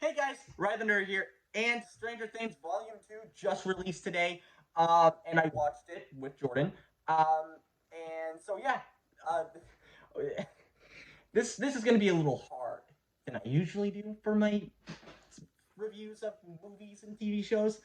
Hey guys, Ryan the Nerd here, and Stranger Things Volume 2 just released today, and I watched it with Jordan. And so yeah, uh, this is gonna be a little hard than I usually do for my reviews of movies and TV shows.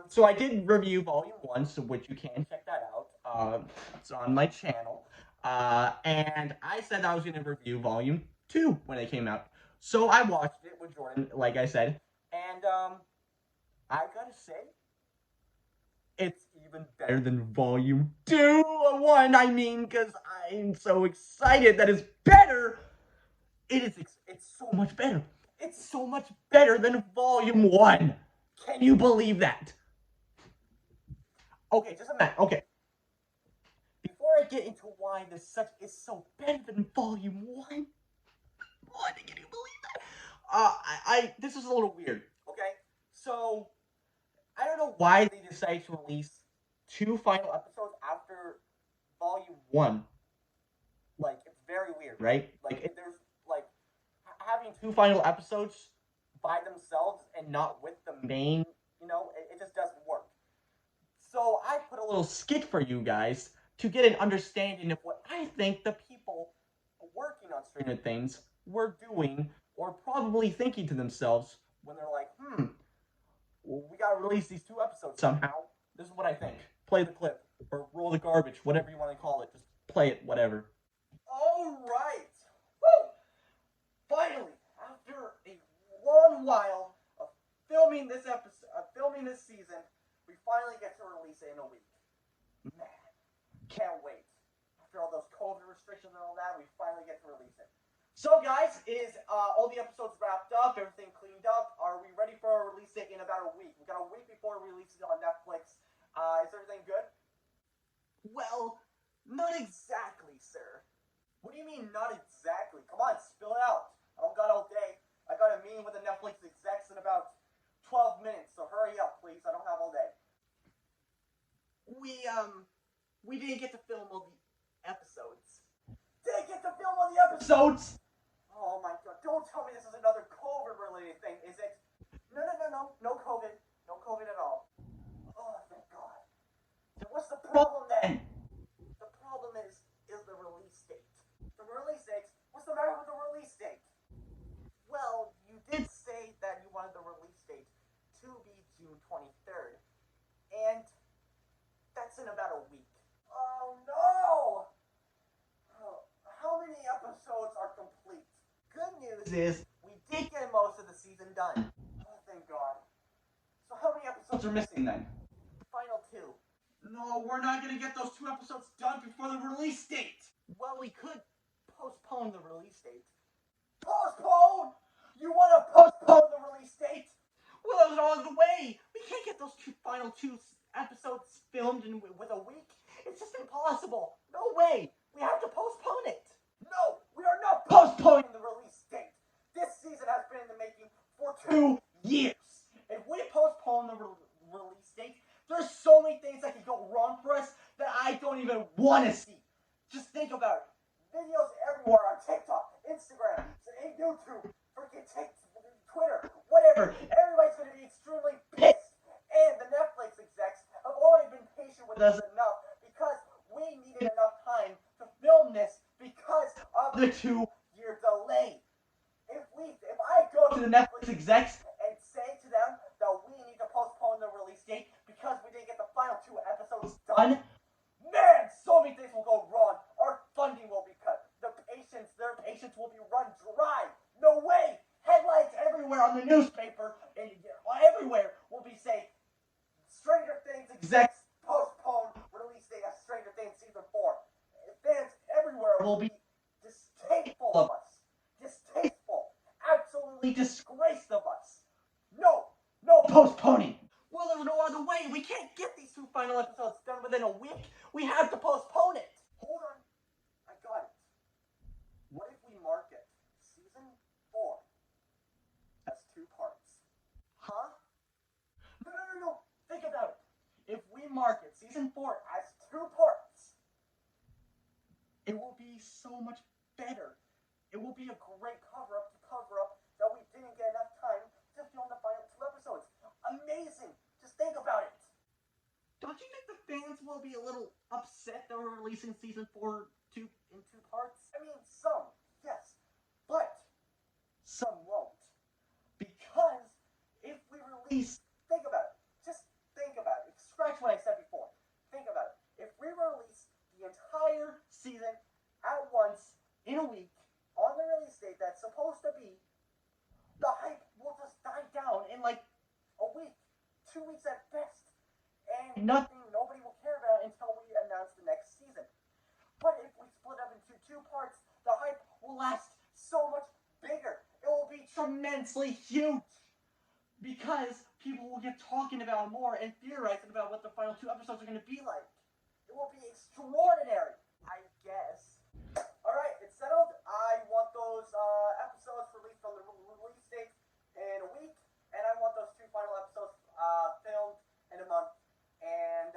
So I did review Volume 1, so which you can check that out. It's on my channel. And I said I was going to review Volume 2 when it came out. So I watched it with Jordan, like I said. And I gotta say, it's even better than Volume 2. 1, I mean, because I'm so excited that it's better. It's so much better. It's so much better than Volume 1. Can you believe that? Okay, just a minute. Okay. Before I get into why this such is so better than Volume 1, what? Can you believe that? This is a little weird. Okay, so I don't know why they decided to release two final episodes after Volume 1. Like, it's very weird, right? Like, there's like having two final episodes by themselves and not with the main, it just doesn't work. So I put a little skit for you guys to get an understanding of what I think the people working on Stranger Things were doing or probably thinking to themselves when they're like, we gotta release these two episodes somehow. This is what I think. Play the clip or roll the garbage, whatever you want to call it. Just play it, whatever. All right. Woo! Finally, after a long while of filming this episode, filming this season, we finally get to release it in a week. Man, can't wait. After all those COVID restrictions and all that, we finally get to release it. So, guys, is all the episodes wrapped up? Everything cleaned up? Are we ready for a release date in about a week? We got a week before we release it on Netflix. Is everything good? Well, not exactly, sir. What do you mean, not exactly? Come on, spill it out. I don't got all day. I got a meeting with the Netflix execs in about 12 minutes, so hurry up, please. I don't have all day. We didn't get to film all the episodes. Didn't get to film all the episodes? Oh my god, don't tell me this is another COVID-related thing, is it? No COVID. No COVID at all. Oh, thank god. So what's the problem then? The problem is the release date. The release date? What's the matter with the release date? Well, you did say that you wanted the release date to be June 23rd. And that's in about a week. Oh no! How many episodes are complete? Good news is we did get most of the season done. Oh, thank God. So how many episodes are missing then? The final two. No, we're not going to get those two episodes done before the release date. Well, we could postpone the release date. Postpone? You want to postpone the release date? Well, that was all the way. We can't get those final two episodes filmed with a week. It's just impossible. No way. We have to postpone it. No, we are not postponing the release date. This season has been in the making for 2 years. If we postpone the release date, there's so many things that could go wrong for us that I don't even want to see. Just think about it. Videos everywhere on TikTok, Instagram, YouTube, freaking Twitter, whatever. Everybody's going to be extremely pissed. And the Netflix execs have already been patient with us enough because we needed enough time to film this because of the 2-year delay. If I go to the Netflix execs and say to them that we need to postpone the release date because we didn't get the final 2 episodes done, man, so many things will go wrong. Our funding will be cut. Their patience will be run dry. No way. Headlines everywhere on the newspaper and everywhere will be saying Stranger Things execs postpone release date of Stranger Things season 4. Fans everywhere will be distasteful of us. Distasteful. Absolutely disgraced of us. No postponing. Well, there's no other way. We can't get these 2 final episodes done within a week. We have to postpone it. Hold on. I got it. What if we market season 4 as 2 parts? Huh? No. Think about it. If we market season 4 as 2 parts, it will be so much better. It will be a great cover-up that we didn't get enough time releasing season 4 in 2 parts? I mean, some, yes, but some won't. Because if we release, think about it, just think about it, scratch what I said before, think about it. If we release the entire season at once in a week on the release date that's supposed to be, the hype will just die down in like a week, 2 weeks at best, and nobody will care about it until we announce the next season. But if we split up into 2 parts, the hype will last so much bigger. It will be tremendously huge because people will get talking about it more and theorizing about what the final 2 episodes are going to be like. It will be extraordinary, I guess. Alright, it's settled. I want those episodes released on the release date in a week, and I want those 2 final episodes filmed in a month. And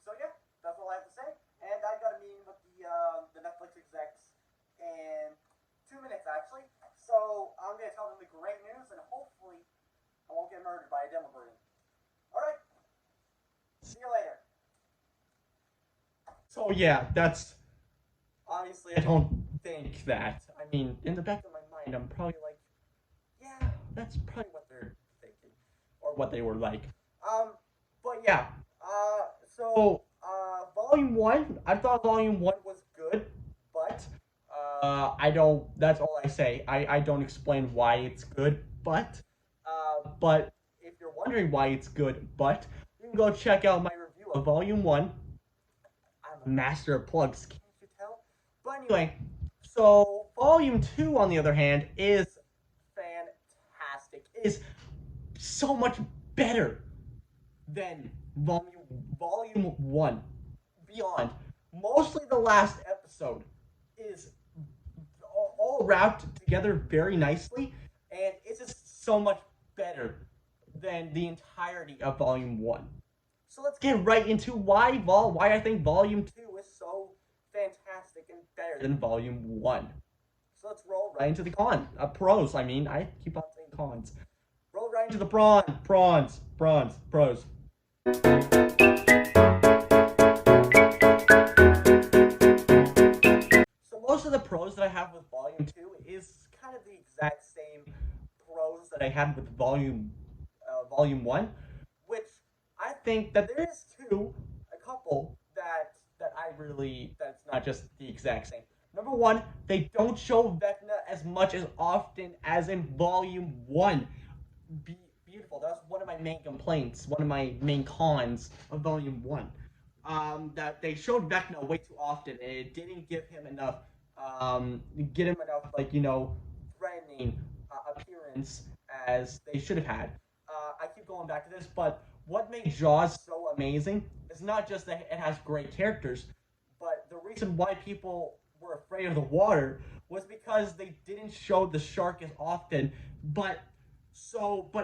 so yeah, that's all I have to say. And I got a meeting with the Netflix execs in 2 minutes actually. So I'm gonna tell them the great news, and hopefully I won't get murdered by a demo version. Alright. See you later. So yeah, that's obviously I don't think that. I mean, in the back of my mind I'm probably like, yeah, that's probably what they're thinking. Or what they were like. But yeah. Volume 1, I thought Volume 1 was good, but that's all I say. I don't explain why it's good, but if you're wondering why it's good, but you can go check out my review of Volume 1. I'm a master of plugs, can't you tell? But anyway, so Volume 2, on the other hand, is fantastic. It is so much better than Volume 1. Beyond. Mostly the last episode is all wrapped together very nicely, and it's just so much better than the entirety of Volume 1. So let's get right into why I think Volume 2 is so fantastic and better than Volume 1. So let's roll right into the pros. I mean, I keep on saying cons. Roll right into the pros. Most of the pros that I have with Volume 2 is kind of the exact same pros that I had with Volume 1, which I think that there is a couple that's not just the exact same. Number 1, they don't show Vecna as much as often as in Volume 1. Beautiful. That's one of my main complaints, one of my main cons of Volume 1. That they showed Vecna way too often, and it didn't give him enough threatening appearance as they should have had. I keep going back to this, but what made Jaws so amazing is not just that it has great characters, but the reason why people were afraid of the water was because they didn't show the shark as often. But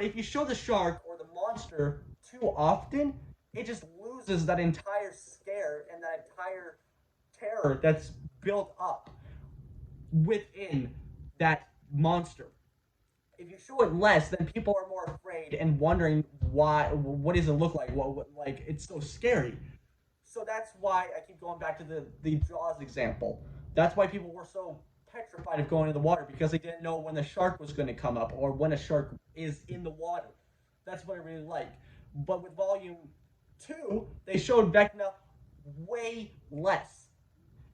if you show the shark or the monster too often, it just loses that entire scare and that entire terror that's built up within that monster. If you show it less, then people are more afraid and wondering what does it look like? Like it's so scary. So that's why I keep going back to the Jaws example. That's why people were so petrified of going in the water, because they didn't know when the shark was going to come up or when a shark is in the water. That's what I really like. But with Volume 2, they showed Vecna way less.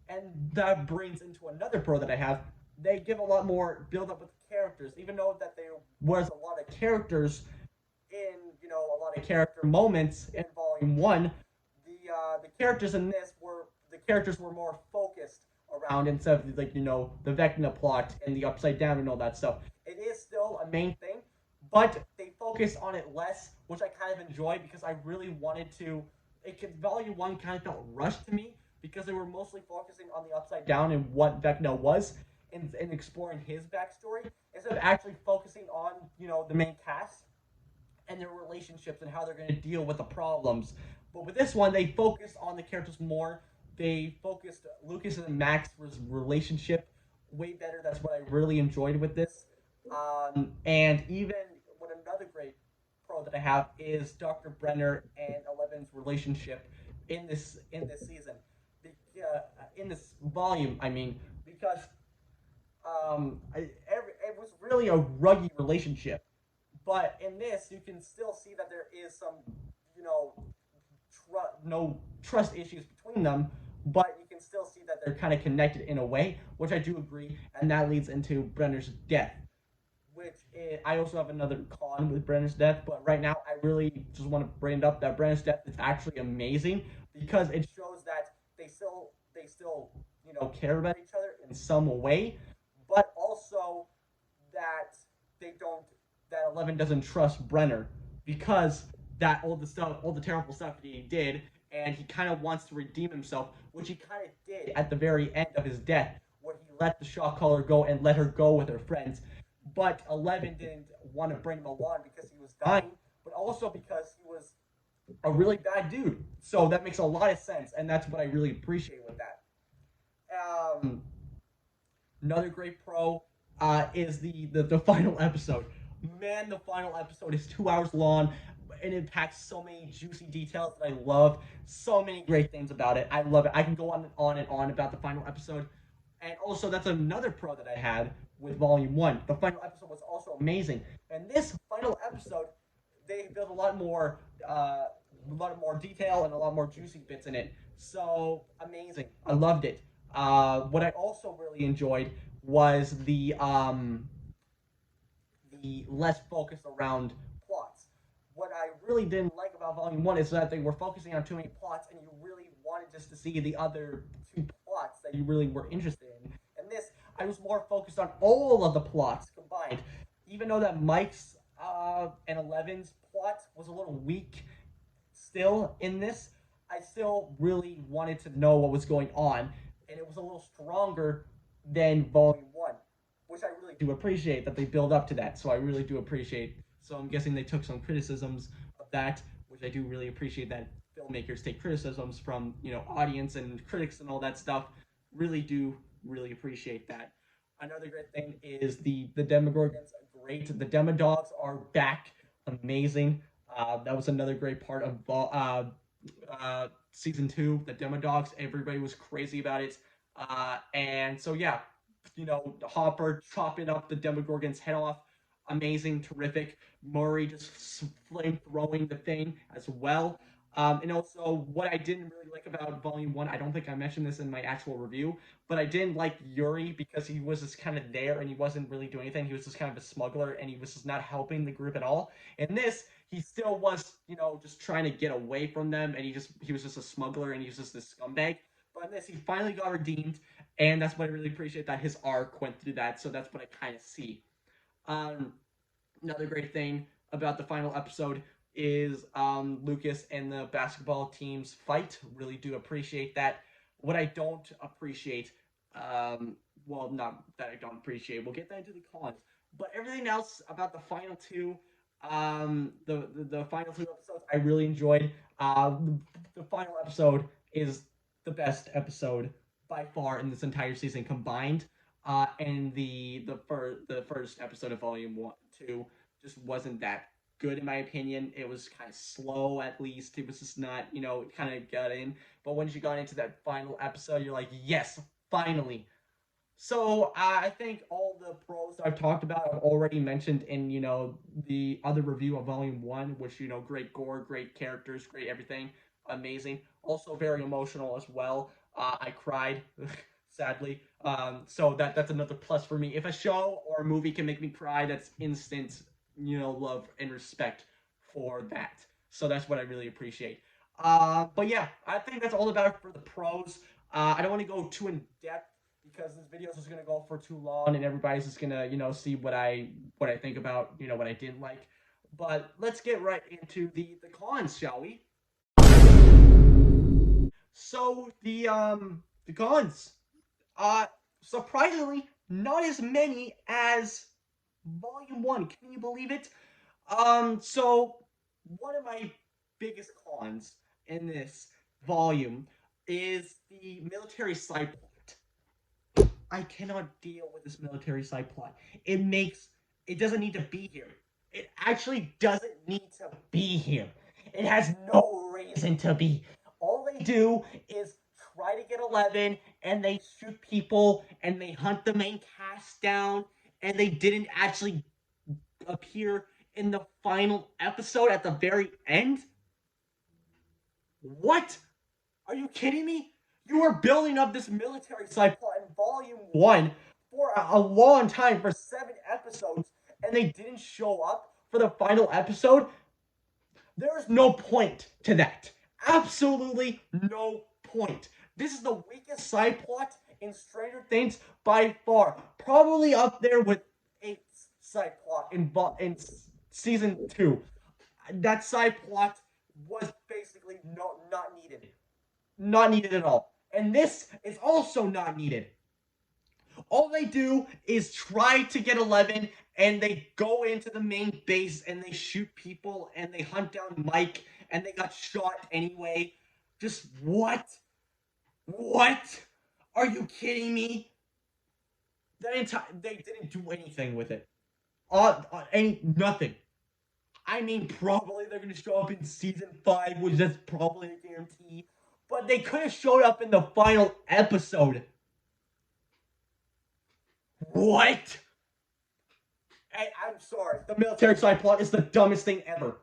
And that brings into another pro that I have. They give a lot more build up with the characters, even though that there was a lot of characters in, a lot of character moments in Volume 1. The characters in this were more focused around, instead of the Vecna plot and the Upside Down and all that stuff. It is still a main thing, but they focus on it less, which I kind of enjoy, because I really wanted to. Volume 1 kind of felt rushed to me, because they were mostly focusing on the Upside Down and what Vecna was, and exploring his backstory, instead of actually focusing on, the main cast and their relationships and how they're going to deal with the problems. But with this one, they focused on the characters more. They focused Lucas and Max's relationship way better. That's what I really enjoyed with this. And even what another great pro that I have is Dr. Brenner and Eleven's relationship in this season. in this volume, I mean, because it was really a ruggy relationship. But in this, you can still see that there is some, you know, no trust issues between them, but you can still see that they're kind of connected in a way, which I do agree, and that leads into Brenner's death. I also have another con with Brenner's death, but right now I really just want to bring it up that Brenner's death is actually amazing because it shows that they still care about each other in some way, but also that they don't that Eleven doesn't trust Brenner because that all the terrible stuff that he did, and he kind of wants to redeem himself, which he kind of did at the very end of his death, where he let the Shock Collar go and let her go with her friends. But Eleven didn't want to bring him along because he was dying, but also because he was a really bad dude. So that makes a lot of sense, and that's what I really appreciate with that. Another great pro is the final episode. Man, the final episode is 2 hours long, and it packs so many juicy details that I love. So many great things about it. I love it. I can go on and on about the final episode. And also, that's another pro that I had with Volume 1. The final episode was also amazing. And this final episode, they built a lot more detail and a lot more juicy bits in it. So, amazing. I loved it. What I also really enjoyed was the less focus around plots. What I really didn't like about Volume 1 is that they were focusing on too many plots, and you really wanted just to see the other two plots that you really were interested in. And this, I was more focused on all of the plots combined. Even though that Mike's and Eleven's plot was a little weak still in this, I still really wanted to know what was going on, and it was a little stronger than Volume 1, which I really do appreciate that they build up to that. So I really do appreciate. So I'm guessing they took some criticisms of that, which I do really appreciate that filmmakers take criticisms from audience and critics and all that stuff. Really appreciate that. Another great thing is the Demogorgons are great. The Demodogs are back, amazing. That was another great part of season 2. The Demodogs, everybody was crazy about it. And so yeah, Hopper chopping up the Demogorgon's head off, amazing, terrific. Murray just flame throwing the thing as well. And also, what I didn't really like about Volume 1, I don't think I mentioned this in my actual review, but I didn't like Yuri because he was just kind of there and he wasn't really doing anything. He was just kind of a smuggler and he was just not helping the group at all. In this, he still was, just trying to get away from them, and he was just a smuggler and he was just this scumbag. But in this, he finally got redeemed, and that's what I really appreciate, that his arc went through that. So that's what I kind of see. Another great thing about the final episode is Lucas and the basketball team's fight. Really do appreciate that. What I don't appreciate, well, not that I don't appreciate, we'll get that into the cons, but everything else about the final two, the final two episodes, I really enjoyed. The final episode is the best episode by far in this entire season combined. And the first episode of Volume 2 just wasn't that good in my opinion. It was kind of slow, at least. It was just not, it kind of got in. But once you got into that final episode, you're like, yes, finally. So I think all the pros I've talked about I've already mentioned in, the other review of Volume 1, which, great gore, great characters, great everything, amazing. Also very emotional as well. I cried, sadly. So that's another plus for me. If a show or a movie can make me cry, that's instant, love and respect for that. So that's what I really appreciate. But yeah, I think that's all about it for the pros. I don't want to go too in depth because this video is just gonna go for too long, and everybody's just gonna, see what I think about, what I didn't like. But let's get right into the cons, shall we? So the cons, surprisingly, not as many as Volume 1. Can you believe it? So one of my biggest cons in this volume is the military side plot. I cannot deal with this military side plot. It doesn't need to be here. It actually doesn't need to be here. It has no reason to be. All they do is try to get 11, and they shoot people, and they hunt the main cast down, and they didn't actually appear in the final episode at the very end? What? Are you kidding me? You were building up this military side plot in Volume 1 for a long time, for 7 episodes, and they didn't show up for the final episode? There is no point to that. Absolutely no point. This is the weakest side plot in Stranger Things by far. Probably up there with 8's side plot in season 2. That side plot was basically not needed. Not needed at all. And this is also not needed. All they do is try to get 11, and they go into the main base, and they shoot people, and they hunt down Mike, and they got shot anyway. Just what? What? Are you kidding me? They didn't do anything with it. Nothing. I mean, probably they're going to show up in season 5, which is probably a guarantee. But they could have showed up in the final episode. What? I'm sorry. The military side plot is the dumbest thing ever.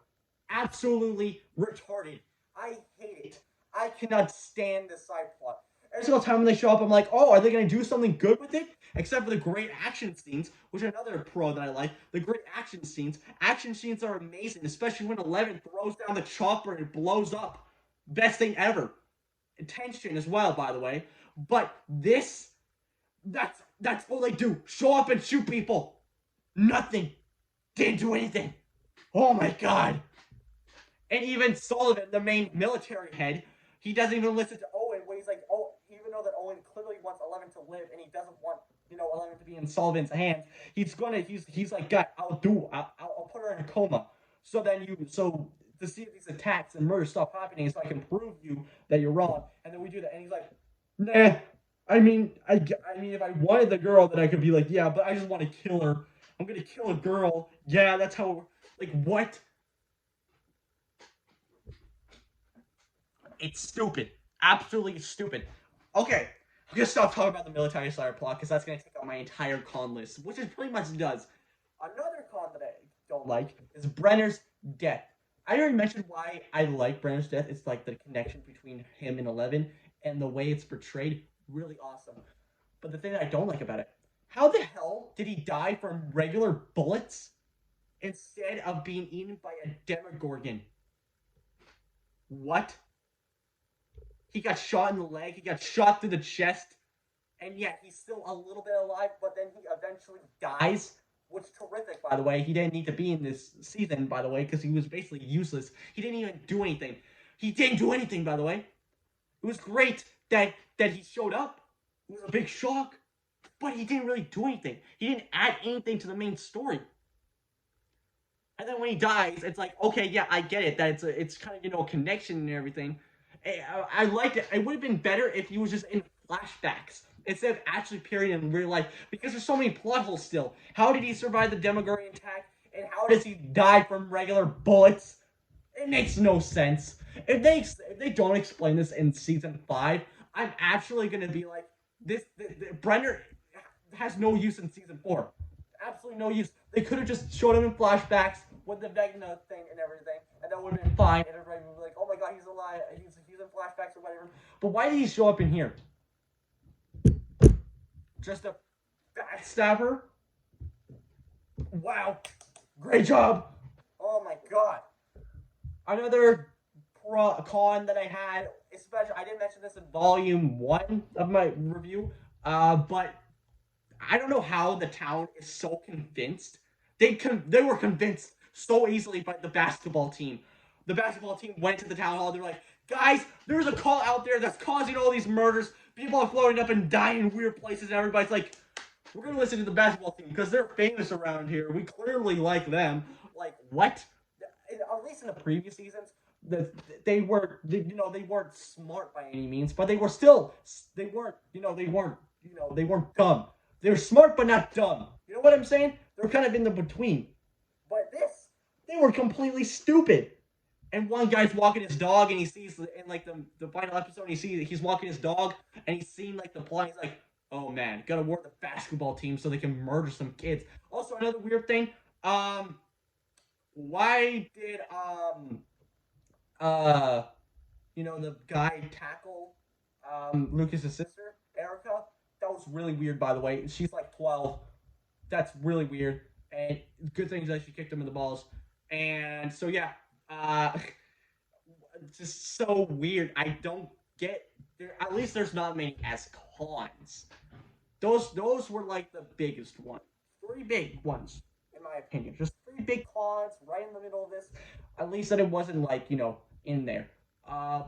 Absolutely retarded. I hate it. I cannot stand this side plot. Every single time when they show up, I'm like, oh, are they going to do something good with it? Except for the great action scenes, which is another pro that I like. The great action scenes. Action scenes are amazing, especially when 11 throws down the chopper and it blows up. Best thing ever. Tension as well, by the way. But this, that's all they do. Show up and shoot people. Nothing. Didn't do anything. Oh my god. And even Sullivan, the main military head, he doesn't even listen to Owen when he's like, oh, even though that Owen clearly wants 11 to live and he doesn't want, 11 to be in Sullivan's hands, he's like, God, I'll put her in a coma. So to see if these attacks and murders stop happening, so I can prove you that you're wrong. And then we do that, and he's like, nah. I mean, if I wanted the girl, then I could be like, yeah, but I just want to kill her. I'm gonna kill a girl. Yeah, that's how. Like, what? It's stupid. Absolutely stupid. Okay, I'm gonna stop talking about the military side plot because that's gonna take out my entire con list, which it pretty much does. Another con that I don't like is Brenner's death. I already mentioned why I like Brenner's death. It's like the connection between him and 11 and the way it's portrayed. Really awesome. But the thing that I don't like about it, how the hell did he die from regular bullets instead of being eaten by a Demogorgon? What? He got shot in the leg, he got shot through the chest, and yet he's still a little bit alive, but then he eventually dies. Which is terrific, by the way. He didn't need to be in this season, by the way, because he was basically useless. He didn't even do anything. He didn't do anything, by the way. It was great that he showed up. It was a big shock. But he didn't really do anything. He didn't add anything to the main story. And then when he dies, it's like, okay, yeah, I get it. That it's kind of, a connection and everything. I liked it. It would have been better if he was just in flashbacks instead of actually appearing in real life, because there's so many plot holes still. How did he survive the Demogorgon attack, and how does he die from regular bullets? It makes no sense. If they don't explain this in season 5, I'm actually gonna be like, this Brenner has no use in season 4. Absolutely no use. They could have just showed him in flashbacks with the Vecna thing and everything, and that would have been fine. And everybody would be like, oh my god, he's alive. He's in flashbacks or whatever. But why did he show up in here? Just a backstabber? Wow. Great job. Oh my god. Another con that I had, especially, I didn't mention this in volume 1 of my review, but I don't know how the town is so convinced. They were convinced so easily by the basketball team. The basketball team went to the town hall. They're like, guys, there's a call out there that's causing all these murders. People are floating up and dying in weird places, and everybody's like, we're going to listen to the basketball team because they're famous around here. We clearly like them. Like, what? At least in the previous seasons, they weren't smart by any means, but they weren't dumb. They were smart but not dumb. You know what I'm saying? They're kind of in the between. But they were completely stupid. And one guy's walking his dog, and he sees in like the final episode, he's walking his dog, and he's seen like the plot. He's like, "Oh man, gotta warn the basketball team so they can murder some kids." Also, another weird thing. Um, why did uh the guy tackle Lucas's sister, Erica? That was really weird, by the way. She's like 12. That's really weird. And good thing that she kicked him in the balls. And so yeah, uh, just so weird. I don't get there. At least there's not many as cons. Those were like the biggest ones. Three big ones, in my opinion. Just three big cons right in the middle of this. At least that it wasn't like in there.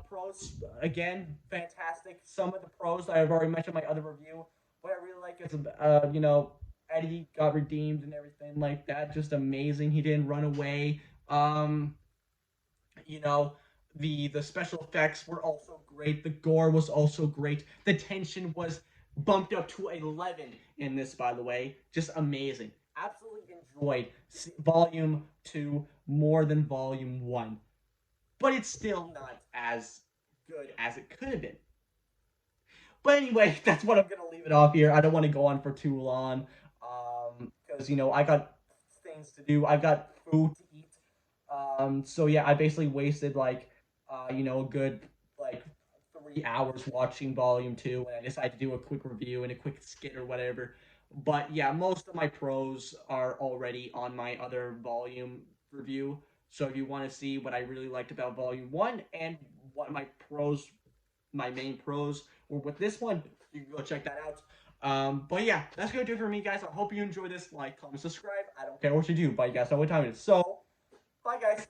Pros again, fantastic. Some of the pros that I've already mentioned in my other review. What I really like is Eddie got redeemed and everything like that. Just amazing. He didn't run away. You know, the special effects were also great. The gore was also great. The tension was bumped up to 11 in this, by the way. Just amazing. Absolutely enjoyed Volume 2 more than Volume 1. But it's still not as good as it could have been. But anyway, that's what I'm going to leave it off here. I don't want to go on for too long. Because, I got things to do. I got food to eat. So yeah, I basically wasted like, a good like 3 hours watching Volume 2, and I decided to do a quick review and a quick skit or whatever. But yeah, most of my pros are already on my other volume review. So if you want to see what I really liked about Volume 1 and what my main pros were with this one, you can go check that out. But yeah, that's gonna do it for me, guys. I hope you enjoy this. Like, comment, subscribe. I don't care what you do, but you guys know what time it is. So, bye, guys.